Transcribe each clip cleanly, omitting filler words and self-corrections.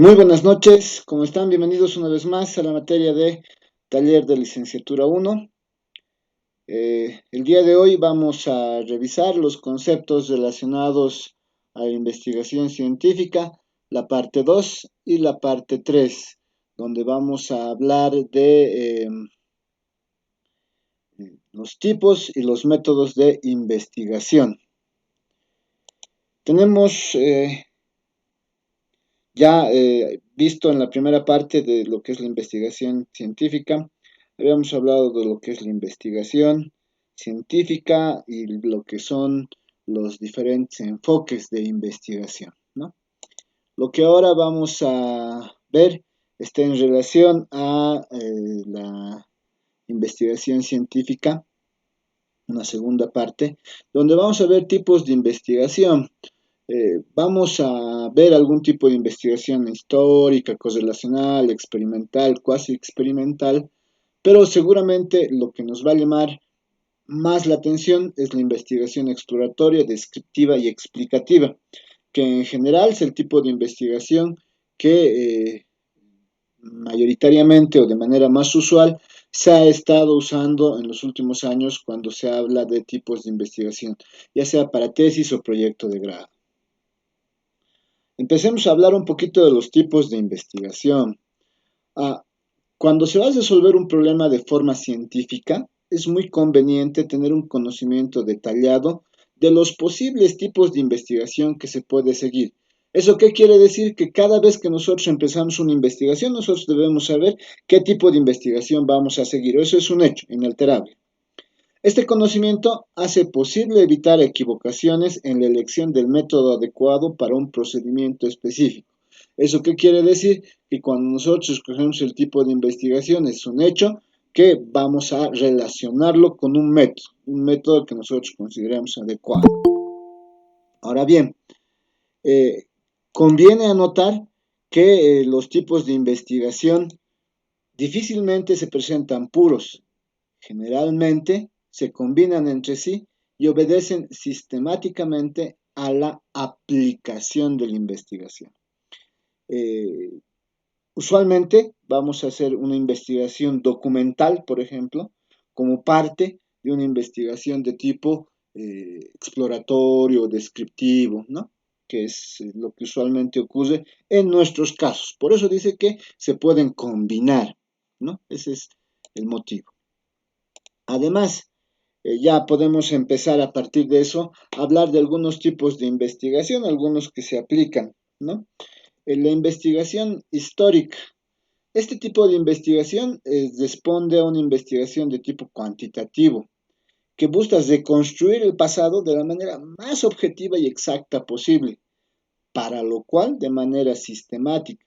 Muy buenas noches, ¿cómo están? Bienvenidos una vez más a la materia de taller de licenciatura 1. El día de hoy vamos a revisar los conceptos relacionados a la investigación científica, la parte 2 y la parte 3, donde vamos a hablar de los tipos y los métodos de investigación. Tenemos ya visto en la primera parte de lo que es la investigación científica, habíamos hablado de lo que es la investigación científica y lo que son los diferentes enfoques de investigación, ¿no? Lo que ahora vamos a ver está en relación a la investigación científica, una segunda parte, donde vamos a ver tipos de investigación. Vamos a ver algún tipo de investigación histórica, correlacional, experimental, cuasi experimental, pero seguramente lo que nos va a llamar más la atención es la investigación exploratoria, descriptiva y explicativa, que en general es el tipo de investigación que mayoritariamente o de manera más usual se ha estado usando en los últimos años cuando se habla de tipos de investigación, ya sea para tesis o proyecto de grado. Empecemos a hablar un poquito de los tipos de investigación. Ah, Cuando se va a resolver un problema de forma científica, es muy conveniente tener un conocimiento detallado de los posibles tipos de investigación que se puede seguir. ¿Eso qué quiere decir? Que cada vez que nosotros empezamos una investigación, nosotros debemos saber qué tipo de investigación vamos a seguir. Eso es un hecho inalterable. Este conocimiento hace posible evitar equivocaciones en la elección del método adecuado para un procedimiento específico. ¿Eso qué quiere decir? Que cuando nosotros escogemos el tipo de investigación es un hecho que vamos a relacionarlo con un método que nosotros consideramos adecuado. Ahora bien, eh, conviene anotar que los tipos de investigación difícilmente se presentan puros. Generalmente se combinan entre sí y obedecen sistemáticamente a la aplicación de la investigación. Eh, Usualmente vamos a hacer una investigación documental, por ejemplo, como parte de una investigación de tipo exploratorio, descriptivo, ¿no? Que es lo que usualmente ocurre en nuestros casos. Por eso dice que se pueden combinar, ¿no? Ese es el motivo. Además, ya podemos empezar a partir de eso a hablar de algunos tipos de investigación, algunos que se aplican, ¿no? La investigación histórica. Este tipo de investigación responde a una investigación de tipo cuantitativo, que busca reconstruir el pasado de la manera más objetiva y exacta posible, para lo cual de manera sistemática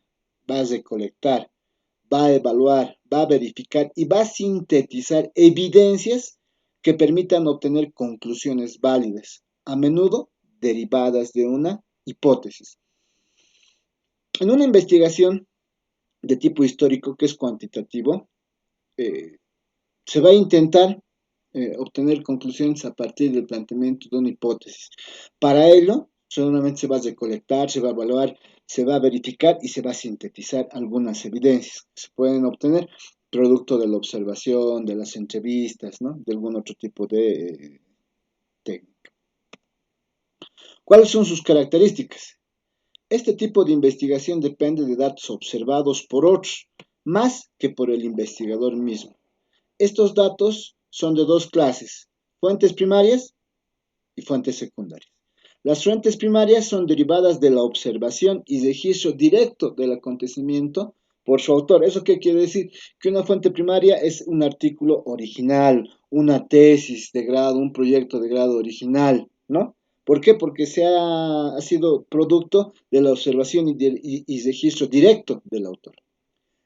va a recolectar, va a evaluar, va a verificar y va a sintetizar evidencias que permitan obtener conclusiones válidas, a menudo derivadas de una hipótesis. En una investigación de tipo histórico que es cuantitativo, eh, se va a intentar obtener conclusiones a partir del planteamiento de una hipótesis. Para ello, solamente se va a recolectar, se va a evaluar, se va a verificar y se va a sintetizar algunas evidencias que se pueden obtener producto de la observación, de las entrevistas, ¿no? De algún otro tipo de técnica. ¿Cuáles son sus características? Este tipo de investigación depende de datos observados por otros, más que por el investigador mismo. Estos datos son de dos clases, fuentes primarias y fuentes secundarias. Las fuentes primarias son derivadas de la observación y registro directo del acontecimiento por su autor. ¿Eso qué quiere decir? Que una fuente primaria es un artículo original, una tesis de grado, un proyecto de grado original, ¿no? ¿Por qué? Porque ha sido producto de la observación y registro directo del autor.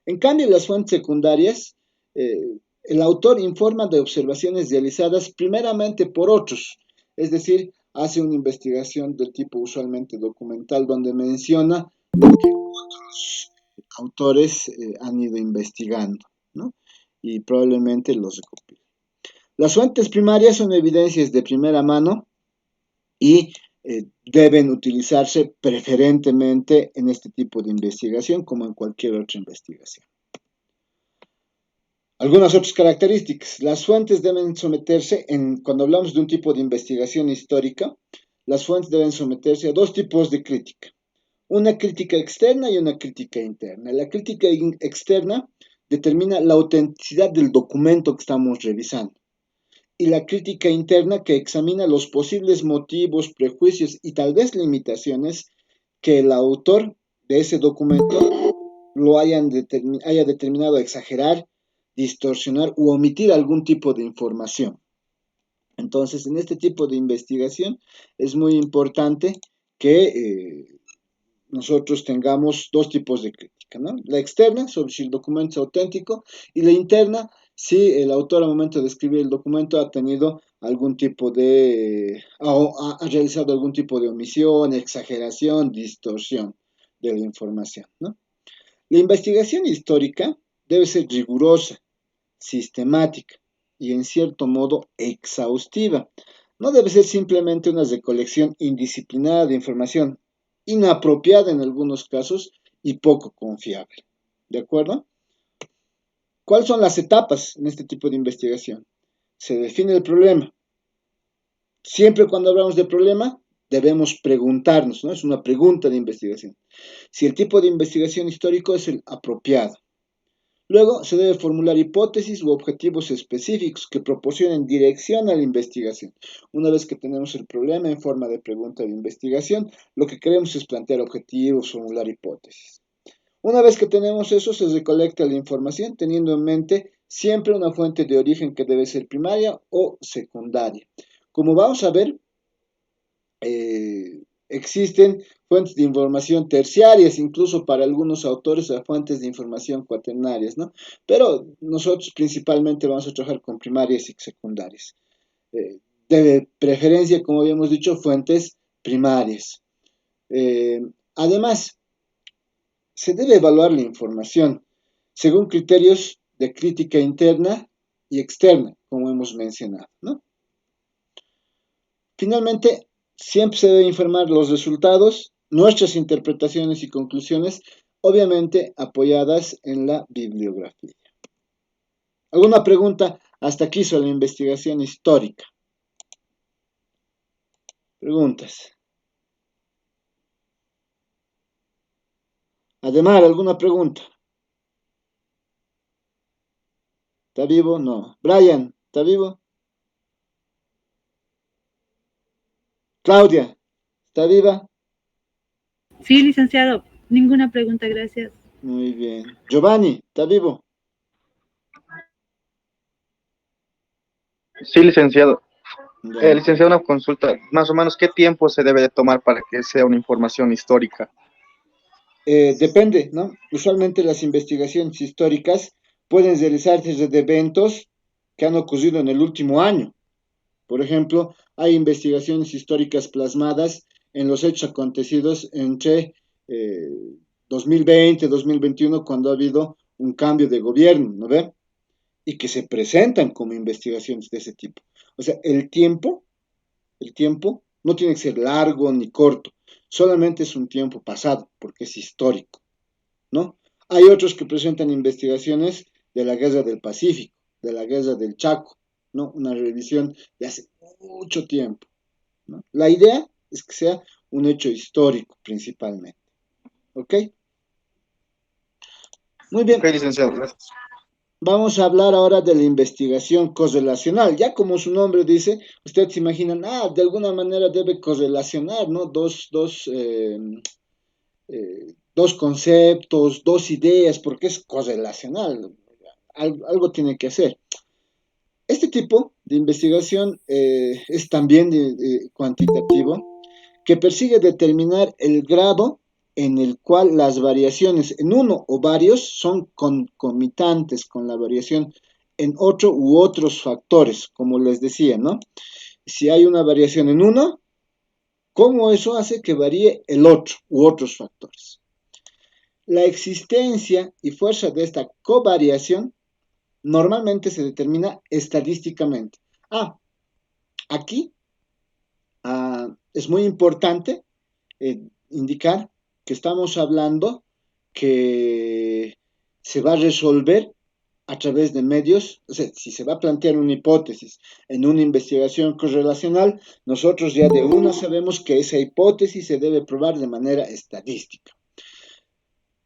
En cambio, las fuentes secundarias, el autor informa de observaciones realizadas primeramente por otros, es decir, hace una investigación del tipo usualmente documental donde menciona lo que otros autores han ido investigando, ¿no? Y probablemente los recopila. Las fuentes primarias son evidencias de primera mano y deben utilizarse preferentemente en este tipo de investigación como en cualquier otra investigación. Algunas otras características. Las fuentes deben someterse, cuando hablamos de un tipo de investigación histórica, las fuentes deben someterse a dos tipos de crítica. Una crítica externa y una crítica interna. La crítica externa determina la autenticidad del documento que estamos revisando. Y la crítica interna que examina los posibles motivos, prejuicios y tal vez limitaciones que el autor de ese documento haya determinado exagerar, distorsionar u omitir algún tipo de información. Entonces, en este tipo de investigación es muy importante que nosotros tengamos dos tipos de crítica, ¿no? La externa, sobre si el documento es auténtico, y la interna, si el autor al momento de escribir el documento ha tenido algún tipo de, ha realizado algún tipo de omisión, exageración, distorsión de la información, ¿no? La investigación histórica debe ser rigurosa, sistemática y en cierto modo exhaustiva. No debe ser simplemente una recolección indisciplinada de información, inapropiada en algunos casos y poco confiable. ¿De acuerdo? ¿Cuáles son las etapas en este tipo de investigación? Se define el problema. Siempre cuando hablamos de problema, debemos preguntarnos, ¿no? Es una pregunta de investigación. Si el tipo de investigación histórico es el apropiado. Luego se debe formular hipótesis u objetivos específicos que proporcionen dirección a la investigación. Una vez que tenemos el problema en forma de pregunta de investigación, lo que queremos es plantear objetivos, formular hipótesis. Una vez que tenemos eso, se recolecta la información teniendo en mente siempre una fuente de origen que debe ser primaria o secundaria. Como vamos a ver, existen fuentes de información terciarias, incluso para algunos autores, a fuentes de información cuaternarias, ¿no? Pero nosotros principalmente vamos a trabajar con primarias y secundarias. De preferencia, como habíamos dicho, fuentes primarias. Además, se debe evaluar la información según criterios de crítica interna y externa, como hemos mencionado, ¿no? Finalmente, siempre se debe informar los resultados, nuestras interpretaciones y conclusiones, obviamente apoyadas en la bibliografía. ¿Alguna pregunta hasta aquí sobre la investigación histórica? Preguntas. Además, ¿alguna pregunta? ¿Está vivo? No. Brian, ¿está vivo? Claudia, ¿está viva? Sí, licenciado, ninguna pregunta, gracias. Muy bien. Giovanni, ¿está vivo? Sí, licenciado. Ya. Licenciado, una consulta. Más o menos, ¿qué tiempo se debe de tomar para que sea una información histórica? Depende, ¿no? Usualmente las investigaciones históricas pueden realizarse desde eventos que han ocurrido en el último año. Por ejemplo, hay investigaciones históricas plasmadas en los hechos acontecidos entre 2020 y 2021, cuando ha habido un cambio de gobierno, ¿no ve? Y que se presentan como investigaciones de ese tipo. O sea, el tiempo no tiene que ser largo ni corto, solamente es un tiempo pasado, porque es histórico, ¿no? Hay otros que presentan investigaciones de la Guerra del Pacífico, de la Guerra del Chaco, ¿no? Una revisión de hace mucho tiempo, ¿no? La idea es que sea un hecho histórico principalmente, ¿ok? Muy Ok, bien, licenciado, gracias. vamos a hablar ahora de la investigación correlacional. Ya como su nombre dice, ustedes se imaginan, de alguna manera debe correlacionar, ¿no? Dos conceptos, dos ideas, porque es correlacional. Algo tiene que hacer. Este tipo de investigación es también cuantitativo, que persigue determinar el grado en el cual las variaciones en uno o varios son concomitantes con la variación en otro u otros factores, como les decía, ¿no? Si hay una variación en uno, ¿cómo eso hace que varíe el otro u otros factores? La existencia y fuerza de esta covariación normalmente se determina estadísticamente. Aquí Es muy importante indicar que estamos hablando que se va a resolver a través de medios, o sea, si se va a plantear una hipótesis en una investigación correlacional, nosotros ya de una sabemos que esa hipótesis se debe probar de manera estadística,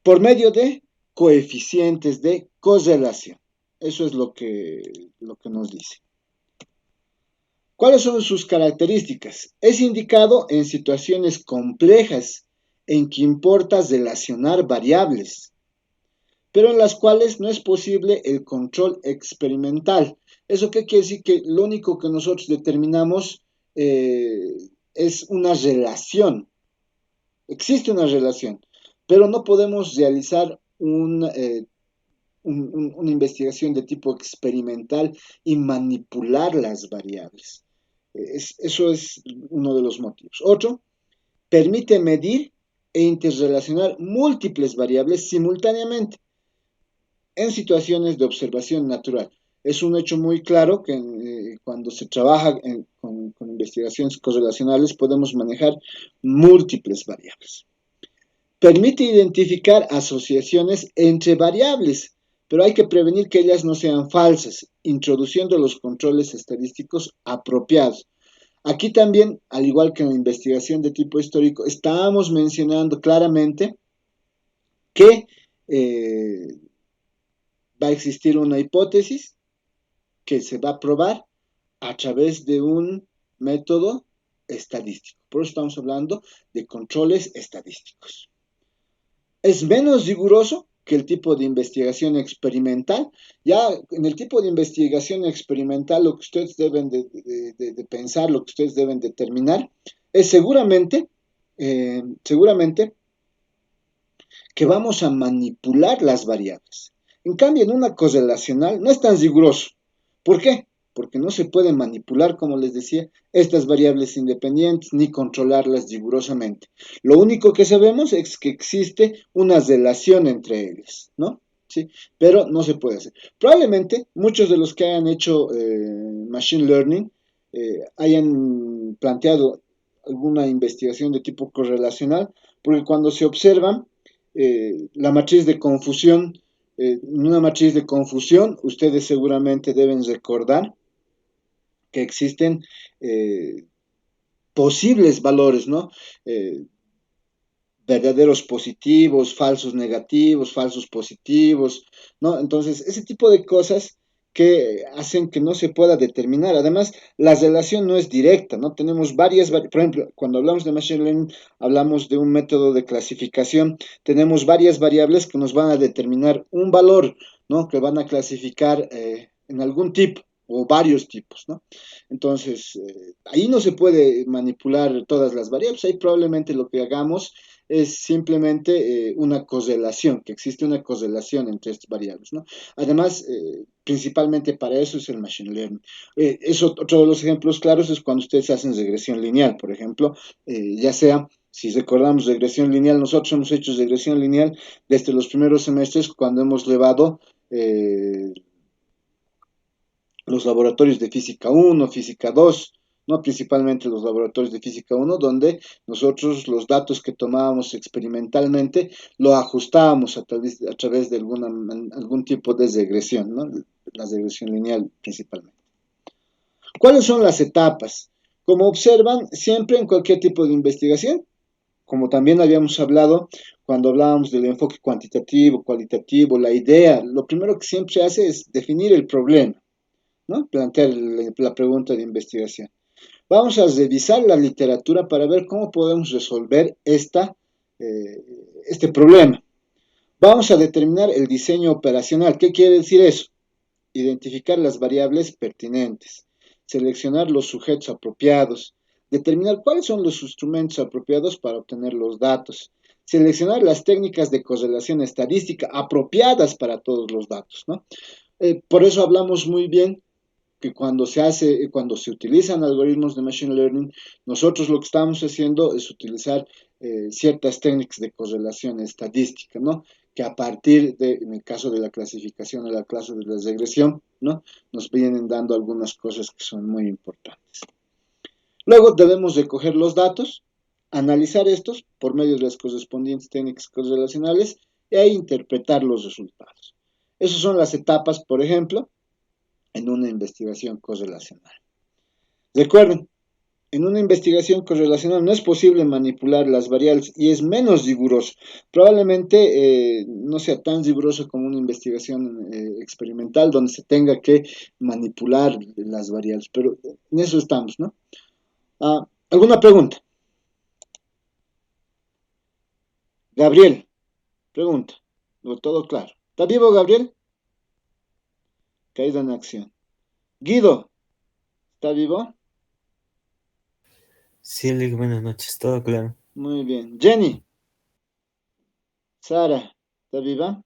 por medio de coeficientes de correlación. Eso es lo que nos dice. ¿Cuáles son sus características? Es indicado en situaciones complejas en que importa relacionar variables, pero en las cuales no es posible el control experimental. ¿Eso qué quiere decir? Que lo único que nosotros determinamos es una relación. Existe una relación, pero no podemos realizar una investigación de tipo experimental y manipular las variables. Eso es uno de los motivos. Otro, permite medir e interrelacionar múltiples variables simultáneamente en situaciones de observación natural. Es un hecho muy claro que cuando se trabaja con investigaciones correlacionales podemos manejar múltiples variables. Permite identificar asociaciones entre variables, pero hay que prevenir que ellas no sean falsas, introduciendo los controles estadísticos apropiados. Aquí también, al igual que en la investigación de tipo histórico, estábamos mencionando claramente que va a existir una hipótesis que se va a probar a través de un método estadístico. Por eso estamos hablando de controles estadísticos. Es menos riguroso que el tipo de investigación experimental. Ya en el tipo de investigación experimental lo que ustedes deben de pensar, lo que ustedes deben determinar, es seguramente que vamos a manipular las variables. En cambio, en una correlacional no es tan riguroso. ¿Por qué? Porque no se puede manipular, como les decía, estas variables independientes ni controlarlas rigurosamente. Lo único que sabemos es que existe una relación entre ellas, ¿no? ¿Sí? Pero no se puede hacer. Probablemente muchos de los que hayan hecho Machine Learning hayan planteado alguna investigación de tipo correlacional, porque cuando se observan la matriz de confusión, en una matriz de confusión, ustedes seguramente deben recordar que existen posibles valores, ¿no? Verdaderos positivos, falsos negativos, falsos positivos, ¿no? Entonces, ese tipo de cosas que hacen que no se pueda determinar. Además, la relación no es directa, ¿no? Tenemos por ejemplo, cuando hablamos de Machine Learning, hablamos de un método de clasificación, tenemos varias variables que nos van a determinar un valor, ¿no? Que van a clasificar en algún tipo o varios tipos, ¿no? Entonces, ahí no se puede manipular todas las variables, ahí probablemente lo que hagamos es simplemente una correlación, que existe una correlación entre estas variables, ¿no? Además, principalmente para eso es el Machine Learning. Otro de los ejemplos claros es cuando ustedes hacen regresión lineal, por ejemplo, ya sea, si recordamos regresión lineal, nosotros hemos hecho regresión lineal desde los primeros semestres cuando hemos llevado los laboratorios de física 1, física 2, ¿no? Principalmente los laboratorios de física 1, donde nosotros los datos que tomábamos experimentalmente lo ajustábamos a través de algún tipo de regresión, ¿no? La regresión lineal principalmente. ¿Cuáles son las etapas? Como observan, siempre en cualquier tipo de investigación, como también habíamos hablado cuando hablábamos del enfoque cuantitativo, cualitativo, la idea, lo primero que siempre se hace es definir el problema, ¿no? Plantear la pregunta de investigación. Vamos a revisar la literatura para ver cómo podemos resolver este problema. Vamos a determinar el diseño operacional. ¿Qué quiere decir eso? Identificar las variables pertinentes, seleccionar los sujetos apropiados, determinar cuáles son los instrumentos apropiados para obtener los datos, seleccionar las técnicas de correlación estadística apropiadas para todos los datos, ¿no? Por eso hablamos muy bien que cuando se utilizan algoritmos de Machine Learning, nosotros lo que estamos haciendo es utilizar ciertas técnicas de correlación estadística, ¿no? Que a partir en el caso de la clasificación o la clase de la regresión, ¿no? Nos vienen dando algunas cosas que son muy importantes. Luego debemos recoger los datos, analizar estos por medio de las correspondientes técnicas correlacionales y ahí interpretar los resultados. Esas son las etapas, por ejemplo, en una investigación correlacional. Recuerden, en una investigación correlacional no es posible manipular las variables y es menos riguroso. Probablemente no sea tan riguroso como una investigación experimental donde se tenga que manipular las variables, pero en eso estamos, ¿no? ¿Alguna pregunta? Gabriel, pregunta. Todo claro. ¿Está vivo, Gabriel? Caída en acción. Guido, ¿está vivo? Sí, Lick, buenas noches, todo claro. Muy bien. Jenny, Sara, ¿está viva?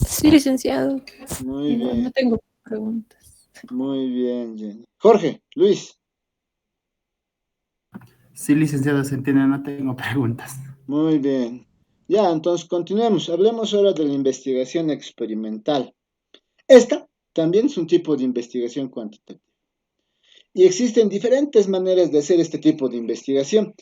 Sí, licenciado. Muy No, bien, no tengo preguntas. muy bien, Jenny. Jorge, Luis, Sí, licenciado, se entiende, no tengo preguntas. muy bien. Ya, entonces continuemos. Hablemos ahora de la investigación experimental. Esta también es un tipo de investigación cuantitativa. Y existen diferentes maneras de hacer este tipo de investigación,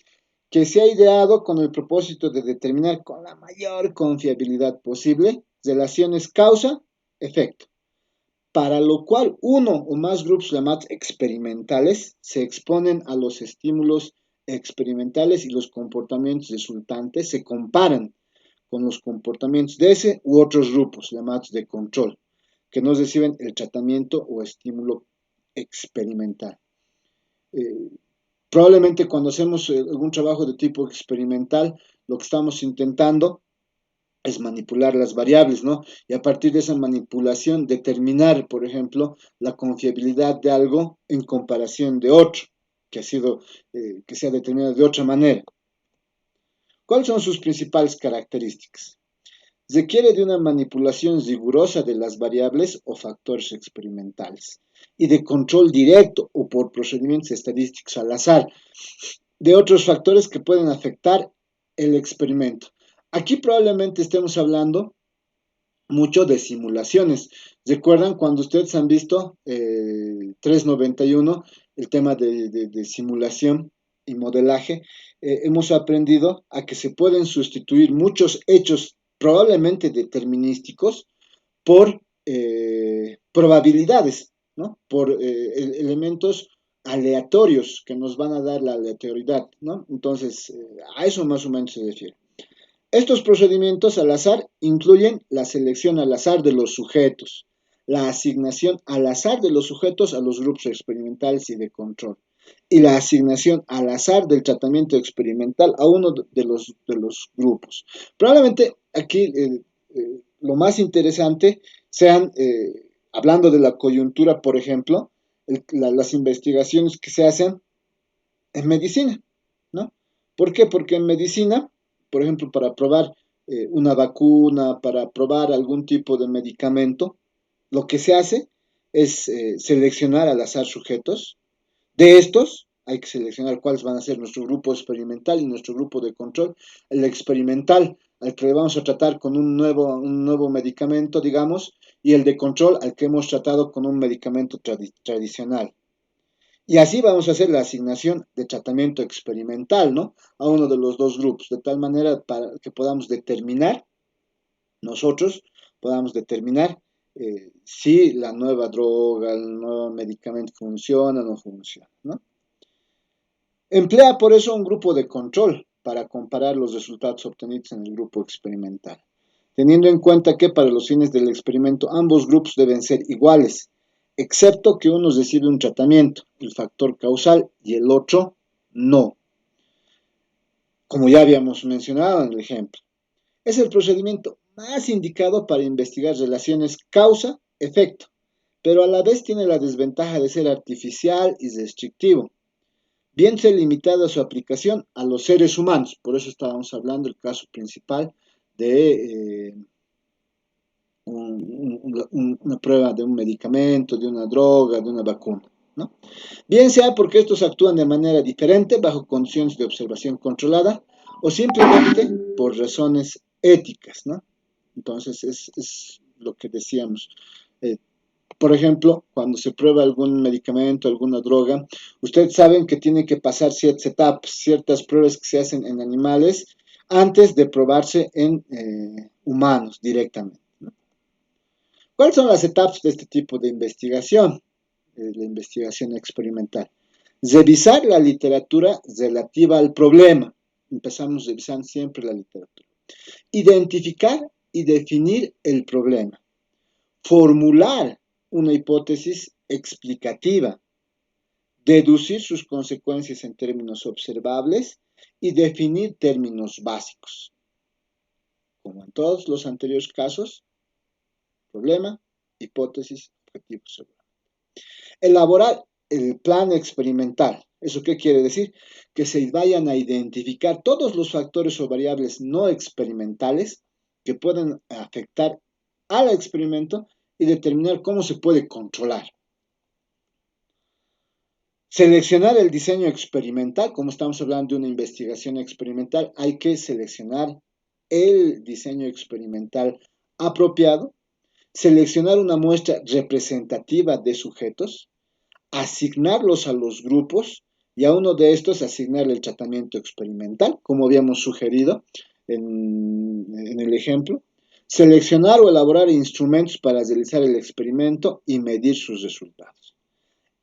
que se ha ideado con el propósito de determinar con la mayor confiabilidad posible relaciones causa-efecto, para lo cual uno o más grupos llamados experimentales se exponen a los estímulos experimentales y los comportamientos resultantes se comparan con los comportamientos de ese u otros grupos llamados de control, que no reciben el tratamiento o estímulo experimental. Probablemente cuando hacemos algún trabajo de tipo experimental, lo que estamos intentando es manipular las variables, ¿no? Y a partir de esa manipulación determinar, por ejemplo, la confiabilidad de algo en comparación de otro, que se ha determinado de otra manera. ¿Cuáles son sus principales características? Requiere de una manipulación rigurosa de las variables o factores experimentales y de control directo o por procedimientos estadísticos al azar de otros factores que pueden afectar el experimento. Aquí probablemente estemos hablando mucho de simulaciones. ¿Recuerdan cuando ustedes han visto 391, el tema de simulación y modelaje? Hemos aprendido a que se pueden sustituir muchos hechos probablemente determinísticos por probabilidades, ¿no? Por elementos aleatorios que nos van a dar la aleatoriedad, ¿no? Entonces, a eso más o menos se refiere. Estos procedimientos al azar incluyen la selección al azar de los sujetos, la asignación al azar de los sujetos a los grupos experimentales y de control, y la asignación al azar del tratamiento experimental a uno de los grupos. Probablemente aquí lo más interesante sean, hablando de la coyuntura, por ejemplo, las investigaciones que se hacen en medicina, ¿no? ¿Por qué? Porque en medicina, por ejemplo, para probar una vacuna, para probar algún tipo de medicamento, lo que se hace es seleccionar al azar sujetos. De estos, hay que seleccionar cuáles van a ser nuestro grupo experimental y nuestro grupo de control. El experimental, al que le vamos a tratar con un nuevo medicamento, digamos, y el de control, al que hemos tratado con un medicamento tradicional. Y así vamos a hacer la asignación de tratamiento experimental, ¿no? A uno de los dos grupos, de tal manera para que podamos determinar, nosotros podamos determinar si la nueva droga, el nuevo medicamento funciona o no funciona, ¿no? Emplea por eso un grupo de control para comparar los resultados obtenidos en el grupo experimental, teniendo en cuenta que para los fines del experimento ambos grupos deben ser iguales, excepto que uno recibe un tratamiento, el factor causal, y el otro no, como ya habíamos mencionado en el ejemplo. Es el procedimiento más indicado para investigar relaciones causa-efecto, pero a la vez tiene la desventaja de ser artificial y restrictivo. Bien sea limitada su aplicación a los seres humanos, por eso estábamos hablando del caso principal de una prueba de un medicamento, de una droga, de una vacuna, ¿no? Bien sea porque estos actúan de manera diferente bajo condiciones de observación controlada o simplemente por razones éticas, ¿no? Entonces es lo que decíamos. Por ejemplo, cuando se prueba algún medicamento, alguna droga, ustedes saben que tiene que pasar ciertas etapas, ciertas pruebas que se hacen en animales antes de probarse en humanos directamente. ¿Cuáles son las etapas de este tipo de investigación? La investigación experimental. Revisar la literatura relativa al problema. Empezamos revisando siempre la literatura. Identificar y definir el problema. Formular una hipótesis explicativa. Deducir sus consecuencias en términos observables y definir términos básicos. Como en todos los anteriores casos, problema, hipótesis, objetivo. Elaborar el plan experimental. ¿Eso qué quiere decir? Que se vayan a identificar todos los factores o variables no experimentales que pueden afectar al experimento y determinar cómo se puede controlar. Seleccionar el diseño experimental. Como estamos hablando de una investigación experimental, hay que seleccionar el diseño experimental apropiado. Seleccionar una muestra representativa de sujetos, asignarlos a los grupos y a uno de estos asignarle el tratamiento experimental, como habíamos sugerido en el ejemplo. Seleccionar o elaborar instrumentos para realizar el experimento y medir sus resultados.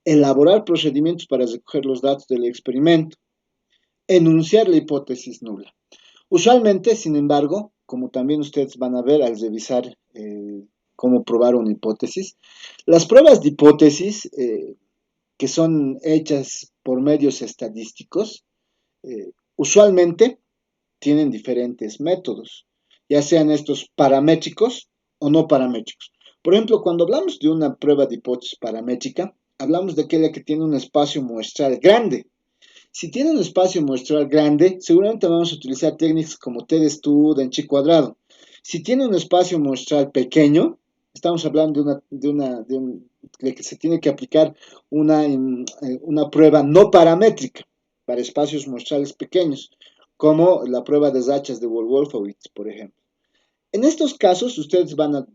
Elaborar procedimientos para recoger los datos del experimento. Enunciar la hipótesis nula. Usualmente, sin embargo, como también ustedes van a ver al revisar cómo probar una hipótesis, las pruebas de hipótesis que son hechas por medios estadísticos, usualmente tienen diferentes métodos, ya sean estos paramétricos o no paramétricos. Por ejemplo, cuando hablamos de una prueba de hipótesis paramétrica, hablamos de aquella que tiene un espacio muestral grande. Si tiene un espacio muestral grande, seguramente vamos a utilizar técnicas como t-de-stud, chi cuadrado. Si tiene un espacio muestral pequeño, estamos hablando de que se tiene que aplicar una prueba no paramétrica para espacios muestrales pequeños, como la prueba de rachas de Wolfowitz, por ejemplo. En estos casos, ustedes van a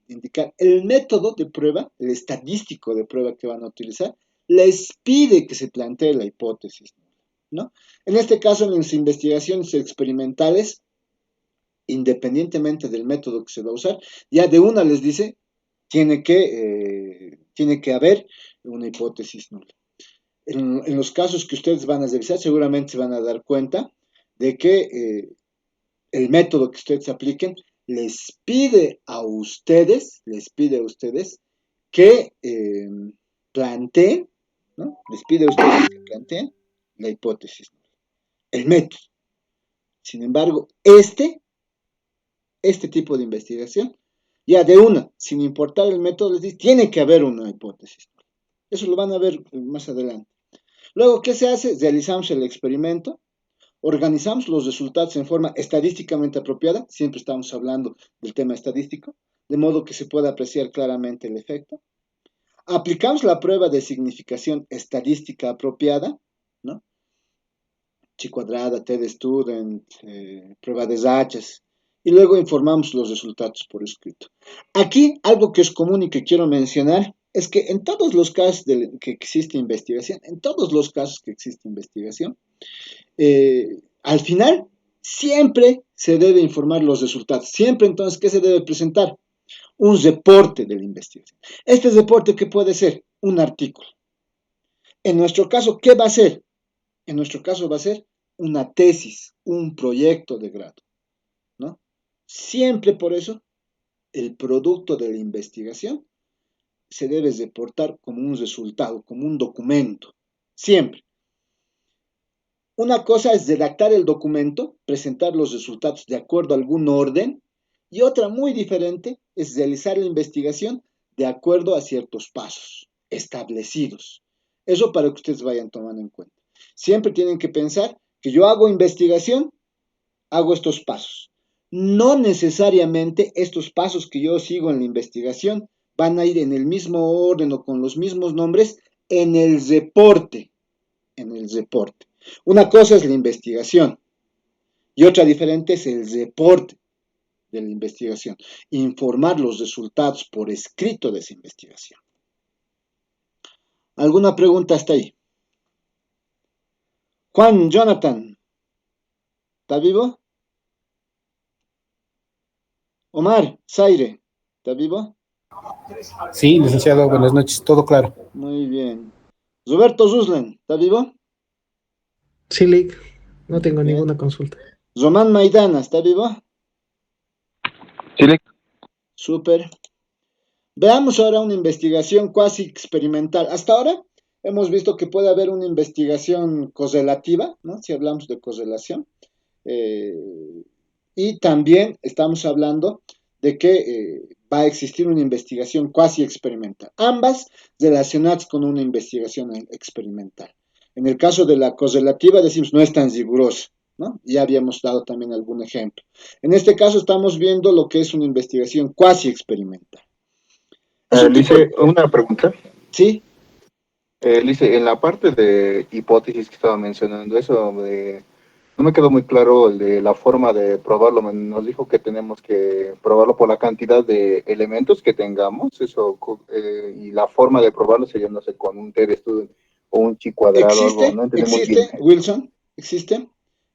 indicar el método de prueba, el estadístico de prueba que van a utilizar, les pide que se plantee la hipótesis, ¿no? En este caso, en las investigaciones experimentales, independientemente del método que se va a usar, ya de una les dice, tiene que haber una hipótesis nula. En los casos que ustedes van a revisar, seguramente se van a dar cuenta de que el método que ustedes apliquen les pide a ustedes que planteen, ¿no? Les pide a ustedes que planteen la hipótesis, el método. Sin embargo, este tipo de investigación, ya de una, sin importar el método, les dice, tiene que haber una hipótesis. Eso lo van a ver más adelante. Luego, ¿qué se hace? Realizamos el experimento, organizamos los resultados en forma estadísticamente apropiada, siempre estamos hablando del tema estadístico, de modo que se pueda apreciar claramente el efecto. Aplicamos la prueba de significación estadística apropiada, ¿no? Chi cuadrada, t-de-student, prueba de rachas, y luego informamos los resultados por escrito. Aquí, algo que es común y que quiero mencionar, es que en todos los casos que existe investigación, al final, siempre se debe informar los resultados. Siempre, entonces, ¿qué se debe presentar? Un reporte de la investigación. Este reporte, ¿qué puede ser? Un artículo. En nuestro caso, ¿qué va a ser? En nuestro caso va a ser una tesis, un proyecto de grado, ¿no? Siempre por eso, el producto de la investigación se debe reportar como un resultado, como un documento. Siempre. Una cosa es redactar el documento, presentar los resultados de acuerdo a algún orden, y otra muy diferente es realizar la investigación de acuerdo a ciertos pasos establecidos. Eso para que ustedes vayan tomando en cuenta. Siempre tienen que pensar que yo hago investigación, hago estos pasos. No necesariamente estos pasos que yo sigo en la investigación van a ir en el mismo orden o con los mismos nombres en el reporte. Una cosa es la investigación y otra diferente es el reporte. de la investigación, informar los resultados por escrito de esa investigación. ¿Alguna pregunta hasta ahí? Juan, Jonathan, ¿está vivo? Omar, Zaire, ¿está vivo? Sí, licenciado, buenas noches, todo claro. Muy bien. Roberto Zuzlen, ¿está vivo? Sí, Lick, no tengo Bien. ninguna consulta. Román Maidana, ¿está vivo? Sí, Súper. Veamos ahora una investigación cuasi experimental. Hasta ahora hemos visto que puede haber una investigación correlativa, ¿no? Si hablamos de correlación. Y también estamos hablando de que va a existir una investigación cuasi experimental. Ambas relacionadas con una investigación experimental. En el caso de la correlativa decimos no es tan rigurosa, ¿no? Ya habíamos dado también algún ejemplo. En este caso estamos viendo lo que es una investigación cuasi experimental. Lice, una pregunta. Sí. Lice, en la parte de hipótesis que estaba mencionando, eso no me quedó muy claro el de la forma de probarlo. Nos dijo que tenemos que probarlo por la cantidad de elementos que tengamos, eso, y la forma de probarlo sería, no sé, con un t-student o un chi cuadrado, algo, no entendí muy bien. Wilson, existe,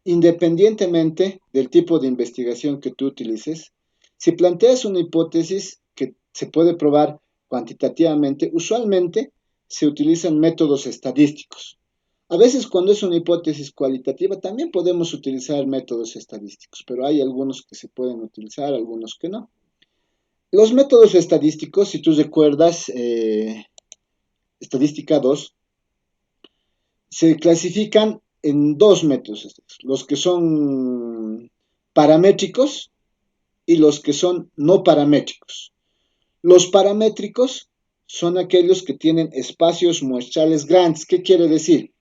independientemente del tipo de investigación que tú utilices. Si planteas una hipótesis que se puede probar cuantitativamente, usualmente se utilizan métodos estadísticos. A veces cuando es una hipótesis cualitativa también podemos utilizar métodos estadísticos, pero hay algunos que se pueden utilizar, algunos que no. Los métodos estadísticos, si tú recuerdas, estadística 2, se clasifican en dos métodos, los que son paramétricos y los que son no paramétricos. Los paramétricos son aquellos que tienen espacios muestrales grandes. ¿Qué quiere decir?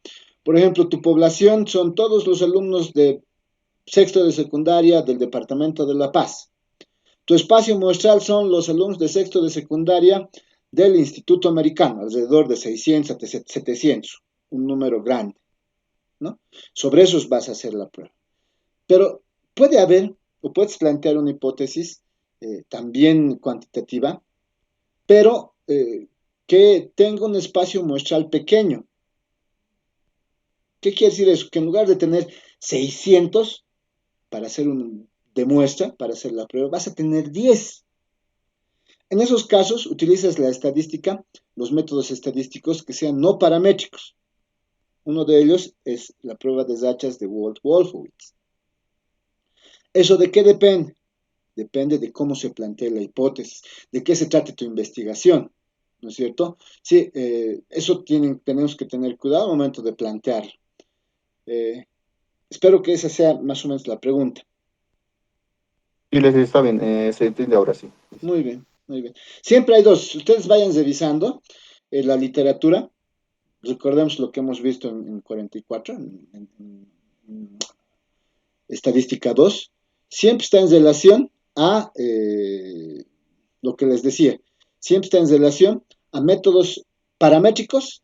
Por ejemplo, tu población son todos los alumnos de sexto de secundaria del departamento de La Paz. Tu espacio muestral son los alumnos de sexto de secundaria del Instituto Americano, alrededor de 600 a 700, un número grande, ¿no? Sobre esos vas a hacer la prueba. Pero puede haber, o puedes plantear una hipótesis también cuantitativa, pero que tenga un espacio muestral pequeño. ¿Qué quiere decir eso? Que en lugar de tener 600 para hacer de muestra, para hacer la prueba, vas a tener 10. En esos casos utilizas la estadística, los métodos estadísticos que sean no paramétricos. Uno de ellos es la prueba de Rachas de Wolfowitz. ¿Eso de qué depende? Depende de cómo se plantee la hipótesis, de qué se trate tu investigación, ¿no es cierto? Sí, eso tenemos que tener cuidado al momento de plantearlo. Espero que esa sea más o menos la pregunta. Sí, les está bien, se entiende ahora sí. Muy bien, muy bien. Siempre hay dos. Ustedes vayan revisando la literatura. Recordemos lo que hemos visto en 44, en estadística 2. Siempre está en relación a lo que les decía. Siempre está en relación a métodos paramétricos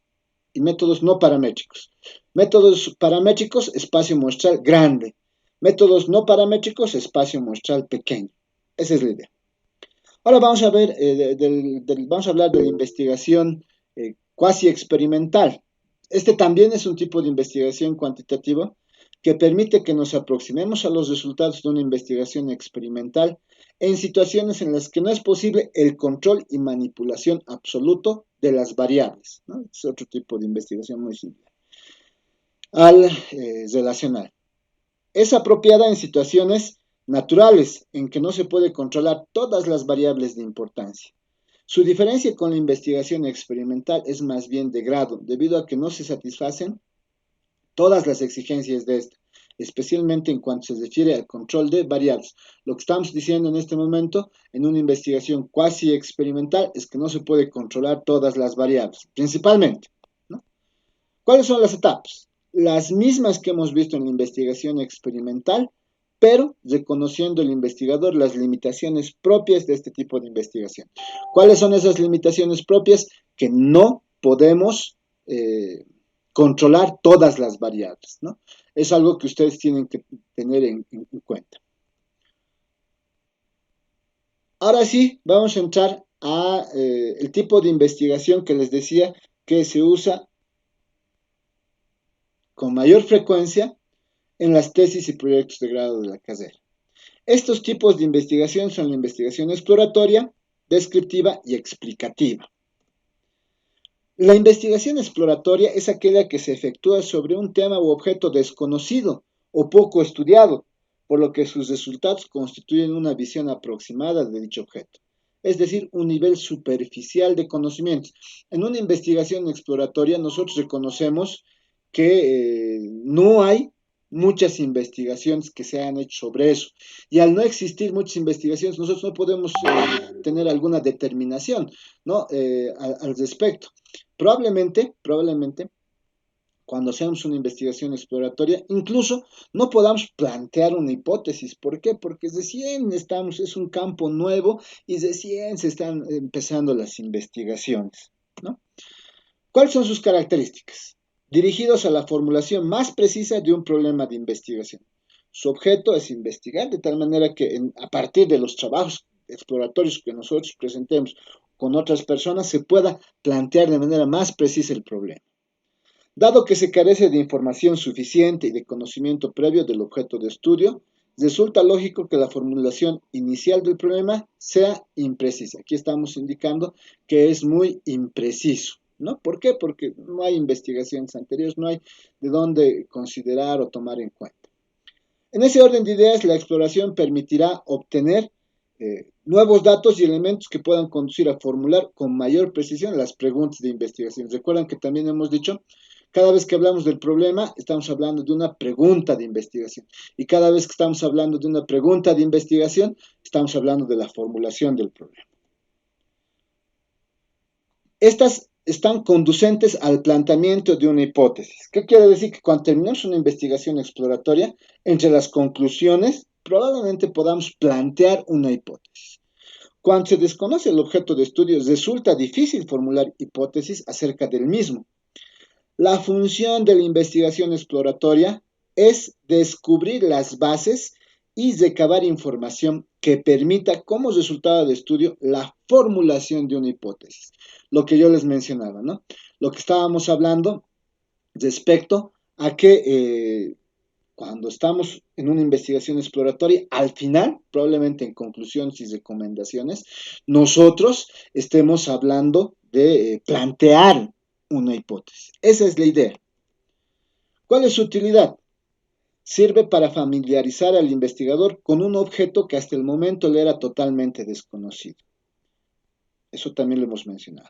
y métodos no paramétricos. Métodos paramétricos, espacio muestral grande. Métodos no paramétricos, espacio muestral pequeño. Esa es la idea. Ahora vamos a ver, vamos a hablar de la investigación cuasi experimental. Este también es un tipo de investigación cuantitativa que permite que nos aproximemos a los resultados de una investigación experimental en situaciones en las que no es posible el control y manipulación absoluto de las variables, ¿no? Es otro tipo de investigación muy simple al relacional. Es apropiada en situaciones naturales en que no se puede controlar todas las variables de importancia. Su diferencia con la investigación experimental es más bien de grado, debido a que no se satisfacen todas las exigencias de esta, especialmente en cuanto se refiere al control de variables. Lo que estamos diciendo en este momento en una investigación cuasi experimental es que no se puede controlar todas las variables, principalmente, ¿no? ¿Cuáles son las etapas? Las mismas que hemos visto en la investigación experimental, pero reconociendo el investigador las limitaciones propias de este tipo de investigación. ¿Cuáles son esas limitaciones propias? Que no podemos controlar todas las variables, ¿no? Es algo que ustedes tienen que tener en cuenta. Ahora sí, vamos a entrar a el tipo de investigación que les decía que se usa con mayor frecuencia en las tesis y proyectos de grado de la carrera. Estos tipos de investigación son la investigación exploratoria, descriptiva y explicativa. La investigación exploratoria es aquella que se efectúa sobre un tema u objeto desconocido o poco estudiado, por lo que sus resultados constituyen una visión aproximada de dicho objeto, es decir, un nivel superficial de conocimientos. En una investigación exploratoria nosotros reconocemos que no hay muchas investigaciones que se hayan hecho sobre eso. Y al no existir muchas investigaciones, nosotros no podemos tener alguna determinación, ¿no? Al respecto. Probablemente, cuando hacemos una investigación exploratoria, incluso no podamos plantear una hipótesis. ¿Por qué? Porque recién es un campo nuevo y recién se están empezando las investigaciones, ¿no? ¿Cuáles son sus características? Dirigidos a la formulación más precisa de un problema de investigación. Su objeto es investigar de tal manera que a partir de los trabajos exploratorios que nosotros presentemos con otras personas se pueda plantear de manera más precisa el problema. Dado que se carece de información suficiente y de conocimiento previo del objeto de estudio, resulta lógico que la formulación inicial del problema sea imprecisa. Aquí estamos indicando que es muy impreciso, ¿no? ¿Por qué? Porque no hay investigaciones anteriores, no hay de dónde considerar o tomar en cuenta. En ese orden de ideas, la exploración permitirá obtener nuevos datos y elementos que puedan conducir a formular con mayor precisión las preguntas de investigación. Recuerdan que también hemos dicho, cada vez que hablamos del problema, estamos hablando de una pregunta de investigación. Y cada vez que estamos hablando de una pregunta de investigación, estamos hablando de la formulación del problema. Estas están conducentes al planteamiento de una hipótesis. ¿Qué quiere decir? Que cuando terminamos una investigación exploratoria, entre las conclusiones, probablemente podamos plantear una hipótesis. Cuando se desconoce el objeto de estudio, resulta difícil formular hipótesis acerca del mismo. La función de la investigación exploratoria es descubrir las bases y recabar información que permita como resultado de estudio la formulación de una hipótesis. Lo que yo les mencionaba, ¿no? Lo que estábamos hablando respecto a que cuando estamos en una investigación exploratoria, al final, probablemente en conclusiones y recomendaciones, nosotros estemos hablando de plantear una hipótesis. Esa es la idea. ¿Cuál es su utilidad? Sirve para familiarizar al investigador con un objeto que hasta el momento le era totalmente desconocido. Eso también lo hemos mencionado.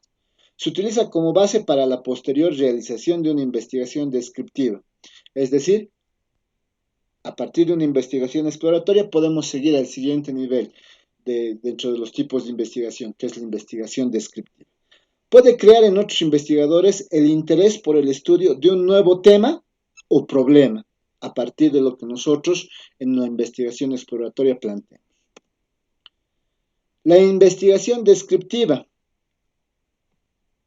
Se utiliza como base para la posterior realización de una investigación descriptiva. Es decir, a partir de una investigación exploratoria podemos seguir al siguiente nivel dentro de los tipos de investigación, que es la investigación descriptiva. Puede crear en otros investigadores el interés por el estudio de un nuevo tema o problema, a partir de lo que nosotros en la investigación exploratoria planteamos. La investigación descriptiva.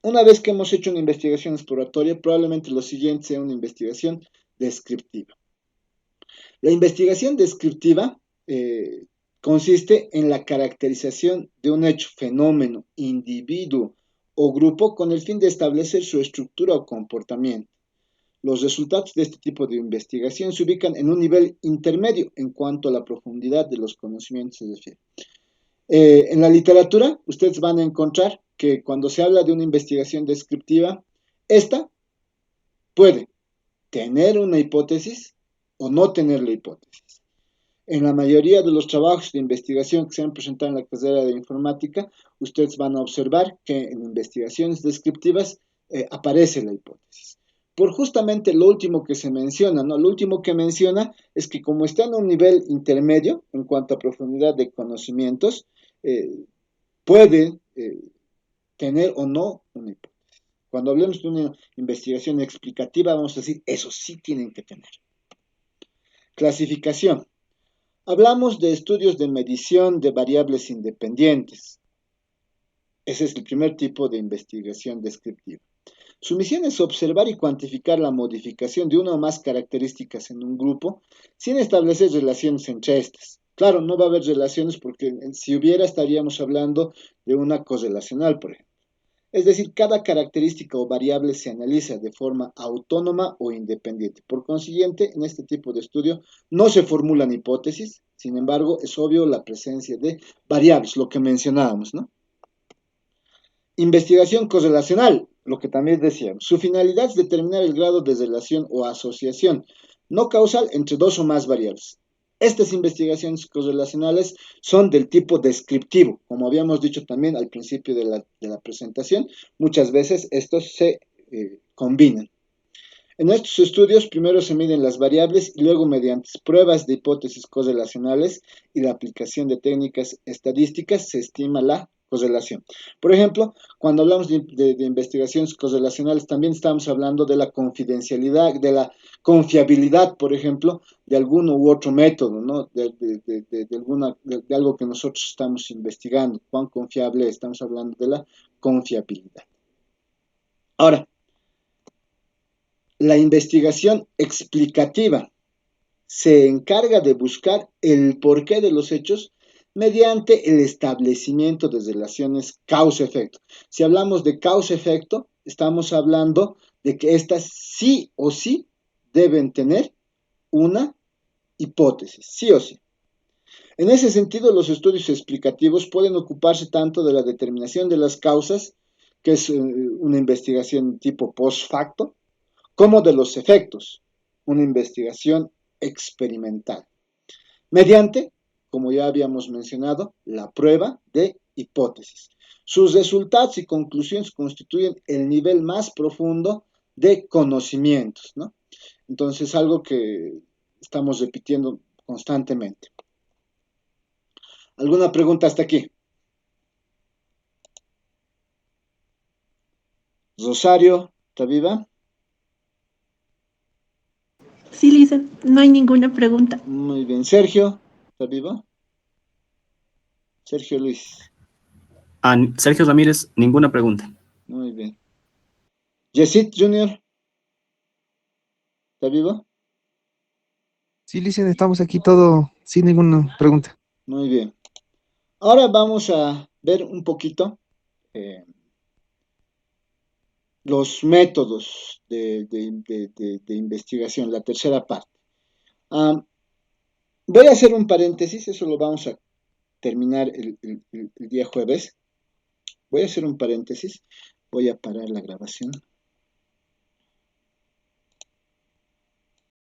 Una vez que hemos hecho una investigación exploratoria, probablemente lo siguiente sea una investigación descriptiva. La investigación descriptiva consiste en la caracterización de un hecho, fenómeno, individuo o grupo con el fin de establecer su estructura o comportamiento. Los resultados de este tipo de investigación se ubican en un nivel intermedio en cuanto a la profundidad de los conocimientos se refiere. En la literatura, ustedes van a encontrar que cuando se habla de una investigación descriptiva, esta puede tener una hipótesis o no tener la hipótesis. En la mayoría de los trabajos de investigación que se han presentado en la carrera de informática, ustedes van a observar que en investigaciones descriptivas aparece la hipótesis. Por justamente lo último que se menciona, ¿no? Lo último que menciona es que como está en un nivel intermedio en cuanto a profundidad de conocimientos, puede tener o no una hipótesis. Cuando hablemos de una investigación explicativa, vamos a decir, eso sí tienen que tener. Clasificación. Hablamos de estudios de medición de variables independientes. Ese es el primer tipo de investigación descriptiva. Su misión es observar y cuantificar la modificación de una o más características en un grupo sin establecer relaciones entre estas. Claro, no va a haber relaciones porque si hubiera estaríamos hablando de una correlacional, por ejemplo. Es decir, cada característica o variable se analiza de forma autónoma o independiente. Por consiguiente, en este tipo de estudio no se formulan hipótesis, sin embargo, es obvio la presencia de variables, lo que mencionábamos, ¿no? Investigación correlacional, lo que también decíamos. Su finalidad es determinar el grado de relación o asociación no causal entre dos o más variables. Estas investigaciones correlacionales son del tipo descriptivo, como habíamos dicho también al principio de la presentación, muchas veces estos se combinan. En estos estudios primero se miden las variables y luego mediante pruebas de hipótesis correlacionales y la aplicación de técnicas estadísticas se estima la correlación. Por ejemplo, cuando hablamos de investigaciones correlacionales también estamos hablando de la confidencialidad, de la confiabilidad, por ejemplo, de alguno u otro método, ¿no? De algo que nosotros estamos investigando. ¿Cuán confiable? Estamos hablando de la confiabilidad. Ahora, la investigación explicativa se encarga de buscar el porqué de los hechos mediante el establecimiento de relaciones causa-efecto. Si hablamos de causa-efecto, estamos hablando de que estas sí o sí deben tener una hipótesis, sí o sí. En ese sentido, los estudios explicativos pueden ocuparse tanto de la determinación de las causas, que es una investigación tipo post facto, como de los efectos, una investigación experimental, mediante, como ya habíamos mencionado, la prueba de hipótesis. Sus resultados y conclusiones constituyen el nivel más profundo de conocimientos, ¿no? Entonces, algo que estamos repitiendo constantemente. ¿Alguna pregunta hasta aquí? Rosario, ¿está viva? Sí, Lisa, no hay ninguna pregunta. Muy bien. Sergio, ¿está vivo? Sergio Luis. Sergio Ramírez, ninguna pregunta. Muy bien. Yesid Junior, ¿está vivo? Sí, Licen, estamos aquí todo sin ninguna pregunta. Muy bien. Ahora vamos a ver un poquito los métodos de investigación, la tercera parte. Voy a hacer un paréntesis, eso lo vamos a terminar el día jueves. Voy a hacer un paréntesis, voy a parar la grabación.